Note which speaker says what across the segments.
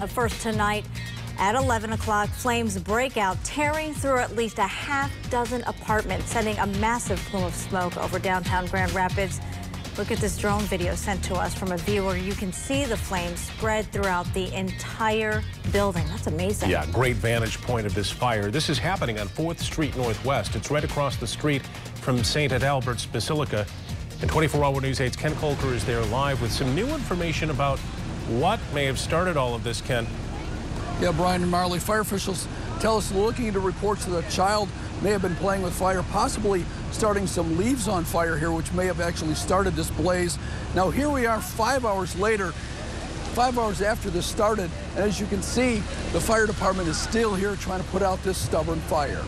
Speaker 1: First tonight at 11 o'clock, flames break out, tearing through at least a half dozen apartments, sending a massive plume of smoke over downtown Grand Rapids. Look at this drone video sent to us from a viewer. You can see the flames spread throughout the entire building. That's amazing.
Speaker 2: Yeah, great vantage point of this fire. This is happening on 4th Street Northwest. It's right across the street from St. Adalbert's Basilica. And 24-hour News 8's Ken Kolker is there live with some new information about what may have started all of this, Ken.
Speaker 3: Yeah, Brian and Marley, fire officials tell us looking into reports that a child may have been playing with fire, possibly starting some leaves on fire here, which may have actually started this blaze. Now here we are 5 hours later, 5 hours after this started, and as you can see, the fire department is still here trying to put out this stubborn fire.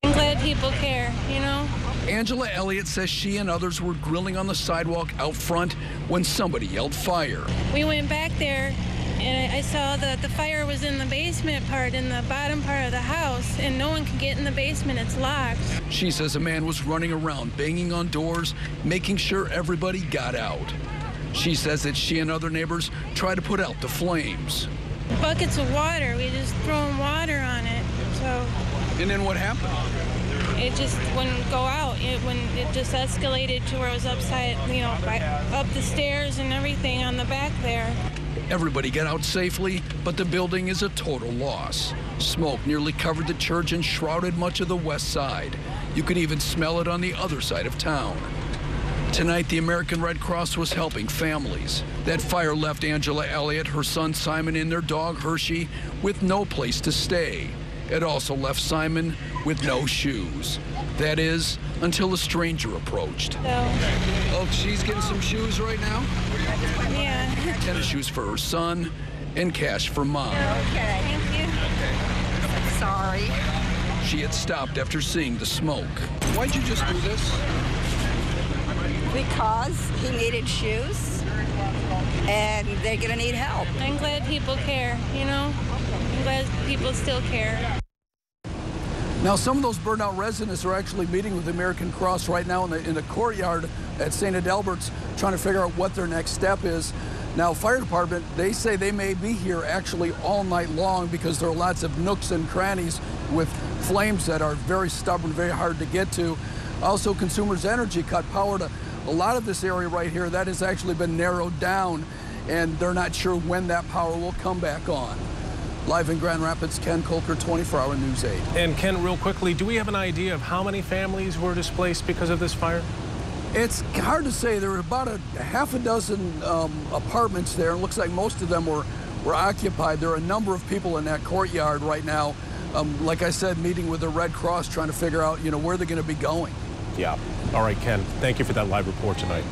Speaker 4: I'm glad people care, you know.
Speaker 3: Angela Elliott says she and others were grilling on the sidewalk out front when somebody yelled fire.
Speaker 4: We went back there and I saw that the fire was in the basement part, in the bottom part of the house, and no one could get in the basement. It's locked.
Speaker 3: She says a man was running around, banging on doors, making sure everybody got out. She says that she and other neighbors tried to put out the flames.
Speaker 4: Buckets of water, we just throwing water on it. So.
Speaker 3: And then what happened?
Speaker 4: It just wouldn't go out. It just escalated to where it was upside, you know, up the stairs and everything on the back there.
Speaker 3: Everybody got out safely, but the building is a total loss. Smoke nearly covered the church and shrouded much of the west side. You could even smell it on the other side of town. Tonight, the American Red Cross was helping families. That fire left Angela Elliott, her son Simon, and their dog Hershey with no place to stay. It also left Simon with no shoes. That is, until a stranger approached. Oh, she's getting some shoes right now?
Speaker 4: Yeah.
Speaker 3: Tennis shoes for her son and cash for mom.
Speaker 4: Okay. Thank you.
Speaker 5: Sorry.
Speaker 3: She had stopped after seeing the smoke. Why'd you just do this?
Speaker 5: Because he needed shoes, and they're gonna need help.
Speaker 4: I'm glad people care, you know. I'm glad people still care.
Speaker 3: Now, some of those burned out residents are actually meeting with the American Cross right now in the courtyard at St. Adalbert's, trying to figure out what their next step is. Now, fire department, they say they may be here actually all night long because there are lots of nooks and crannies with flames that are very stubborn, very hard to get to. Also, Consumers Energy cut power to a lot of this area right here. That has actually been narrowed down, and they're not sure when that power will come back on. Live in Grand Rapids, Ken Kolker, 24-hour News 8.
Speaker 2: And Ken, real quickly, do we have an idea of how many families were displaced because of this fire?
Speaker 3: It's hard to say. There were about a half a dozen apartments there. It looks like most of them were occupied. There are a number of people in that courtyard right now. Like I said, meeting with the Red Cross, trying to figure out, where they're going to be going.
Speaker 2: Yeah. All right, Ken, thank you for that live report tonight.